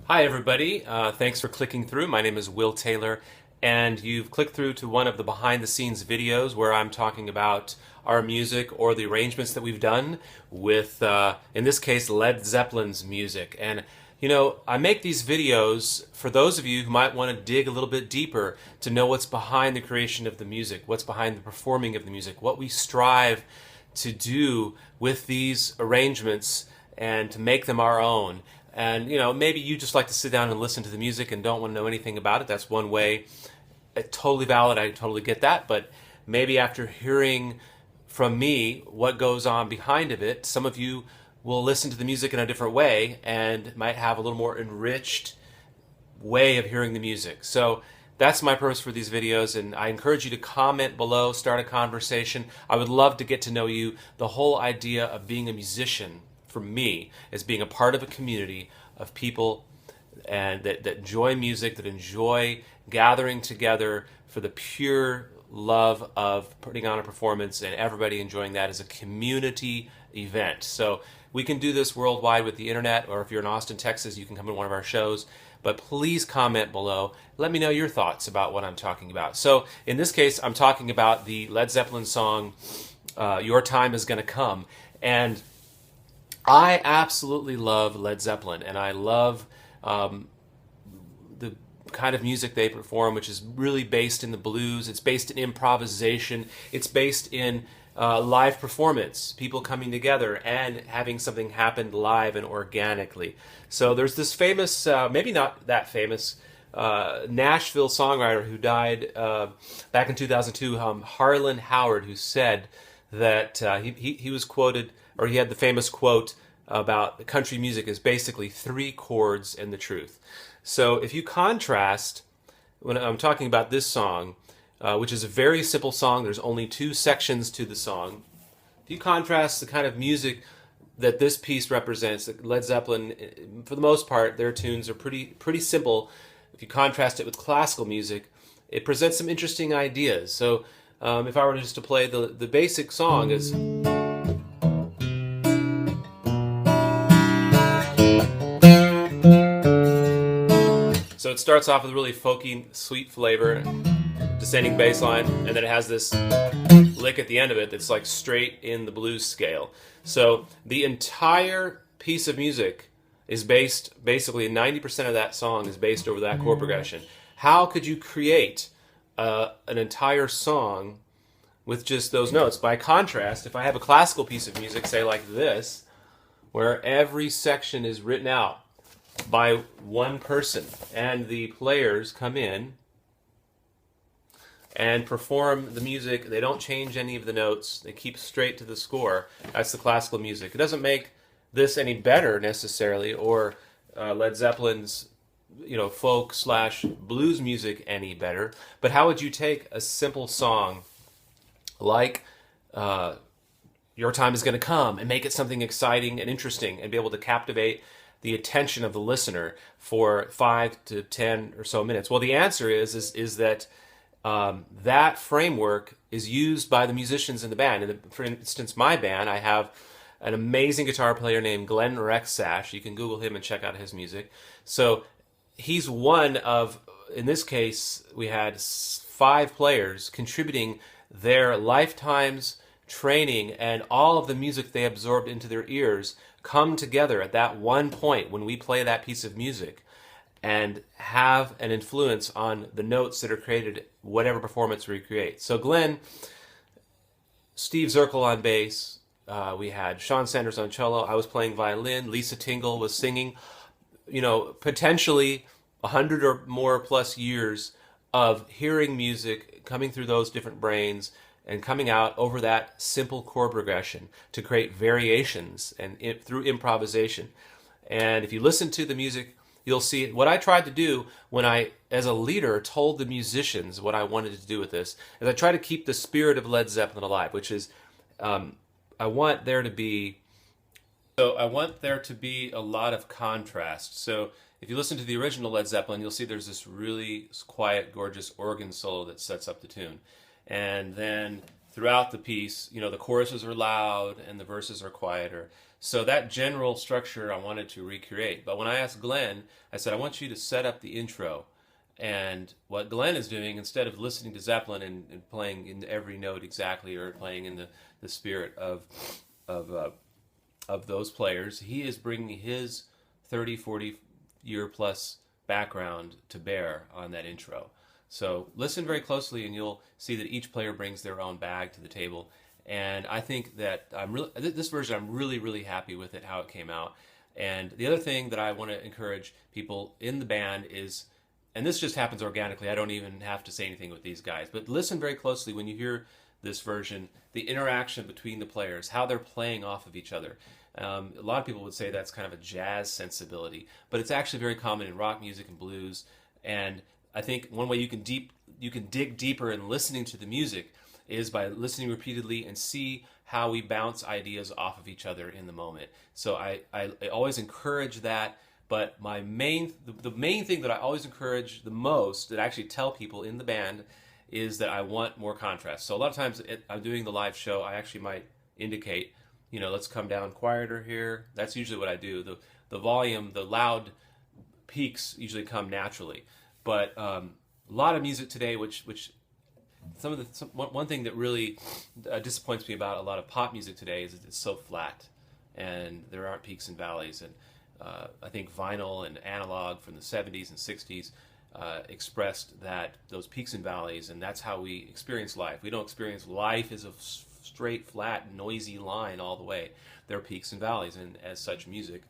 Hi everybody, thanks for clicking through. My name is Will Taylor, and you've clicked through to one of the behind the scenes videos where I'm talking about our music or the arrangements that we've done with, in this case, Led Zeppelin's music. And I make these videos for those of you who might want to dig a little bit deeper to know what's behind the creation of the music, what's behind the performing of the music, what we strive to do with these arrangements and to make them our own. And maybe you just like to sit down and listen to the music and don't want to know anything about it. That's one way. Totally valid. I totally get that. But maybe after hearing from me what goes on behind of it, some of you will listen to the music in a different way and might have a little more enriched way of hearing the music. So that's my purpose for these videos, and I encourage you to comment below, start a conversation. I would love to get to know you. The whole idea of being a musician for me is being a part of a community of people and that enjoy music, that enjoy gathering together for the pure love of putting on a performance and everybody enjoying that as a community event. So we can do this worldwide with the internet, or if you're in Austin, Texas, you can come to one of our shows. But please comment below. Let me know your thoughts about what I'm talking about. So in this case, I'm talking about the Led Zeppelin song, Your Time Is Gonna Come. And I absolutely love Led Zeppelin, and I love the kind of music they perform, which is really based in the blues. It's based in improvisation. It's based in live performance, people coming together and having something happen live and organically. So there's this famous, maybe not that famous, Nashville songwriter who died back in 2002, Harlan Howard, who said that he was quoted, or he had the famous quote about the country music is basically 3 chords and the truth. So if you contrast, when I'm talking about this song, which is a very simple song, there's only 2 sections to the song. If you contrast the kind of music that this piece represents, Led Zeppelin, for the most part, their tunes are pretty simple. If you contrast it with classical music, it presents some interesting ideas. So if I were just to play the basic song is... So it starts off with a really folky, sweet flavor, descending bass line, and then it has this lick at the end of it that's like straight in the blues scale. So the entire piece of music is based, basically 90% of that song is based over that chord progression. How could you create an entire song with just those notes? By contrast, if I have a classical piece of music, say like this, where every section is written out by one person and the players come in and perform the music, they don't change any of the notes, they keep straight to the score. That's the classical music. It doesn't make this any better necessarily, or Led Zeppelin's folk / blues music any better, but how would you take a simple song like Your Time Is Gonna Come and make it something exciting and interesting and be able to captivate the attention of the listener for 5 to 10 or so minutes? Well, the answer is that that framework is used by the musicians in the band. For instance, my band, I have an amazing guitar player named Glenn Rexash. You can Google him and check out his music. So he's one of, in this case, we had 5 players contributing their lifetimes training and all of the music they absorbed into their ears come together at that one point when we play that piece of music and have an influence on the notes that are created, whatever performance we create. So Glenn, Steve Zirkle on bass, we had Sean Sanders on cello, I was playing violin, Lisa Tingle was singing, potentially 100 or more plus years of hearing music coming through those different brains and coming out over that simple chord progression to create variations and through improvisation. And if you listen to the music, you'll see what I tried to do when I, as a leader, told the musicians what I wanted to do with this, is I try to keep the spirit of Led Zeppelin alive, which is I want there to be a lot of contrast. So if you listen to the original Led Zeppelin, you'll see there's this really quiet, gorgeous organ solo that sets up the tune. And then throughout the piece, the choruses are loud and the verses are quieter. So that general structure I wanted to recreate. But when I asked Glenn, I said, I want you to set up the intro. And what Glenn is doing, instead of listening to Zeppelin and playing in every note exactly, or playing in the spirit of, uh, of those players, he is bringing his 30, 40 year plus background to bear on that intro. So listen very closely and you'll see that each player brings their own bag to the table. And I think that this version, I'm really, really happy with it, how it came out. And the other thing that I want to encourage people in the band is, and this just happens organically, I don't even have to say anything with these guys, but listen very closely when you hear this version, the interaction between the players, how they're playing off of each other. A lot of people would say that's kind of a jazz sensibility, but it's actually very common in rock music and blues. And I think one way you can dig deeper in listening to the music is by listening repeatedly and see how we bounce ideas off of each other in the moment. So I always encourage that. But the main thing that I always encourage the most, that I actually tell people in the band, is that I want more contrast. So a lot of times I'm doing the live show, I actually might indicate, let's come down quieter here. That's usually what I do. The volume, the loud peaks usually come naturally. But a lot of music today, which one thing that really disappoints me about a lot of pop music today is that it's so flat, and there aren't peaks and valleys. And I think vinyl and analog from the 70s and 60s expressed those peaks and valleys, and that's how we experience life. We don't experience life as a straight, flat, noisy line all the way. There are peaks and valleys, and as such, music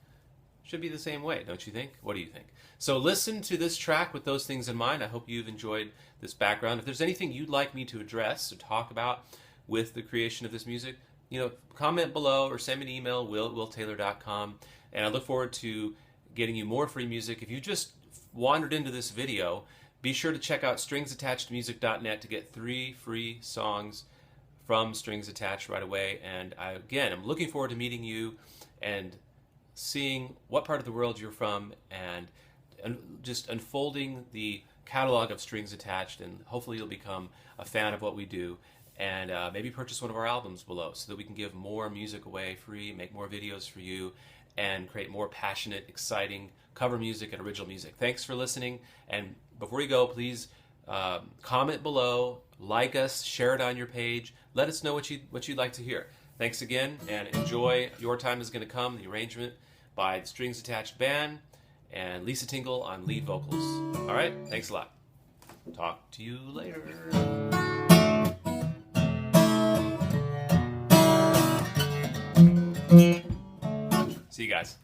should be the same way, don't you think? What do you think? So listen to this track with those things in mind. I hope you've enjoyed this background. If there's anything you'd like me to address or talk about with the creation of this music, comment below or send me an email, will@willtaylor.com. And I look forward to getting you more free music. If you just wandered into this video, be sure to check out stringsattachedmusic.net to get 3 free songs from Strings Attached right away. And I'm looking forward to meeting you and seeing what part of the world you're from, and just unfolding the catalog of Strings Attached, and hopefully you'll become a fan of what we do, and maybe purchase one of our albums below so that we can give more music away free, make more videos for you, and create more passionate, exciting cover music and original music. Thanks for listening, and before you go, please comment below, like us, share it on your page, let us know what you'd like to hear. Thanks again, and enjoy Your Time Is Gonna Come, the arrangement by the Strings Attached Band, and Lisa Tingle on lead vocals. All right, thanks a lot. Talk to you later. See you guys.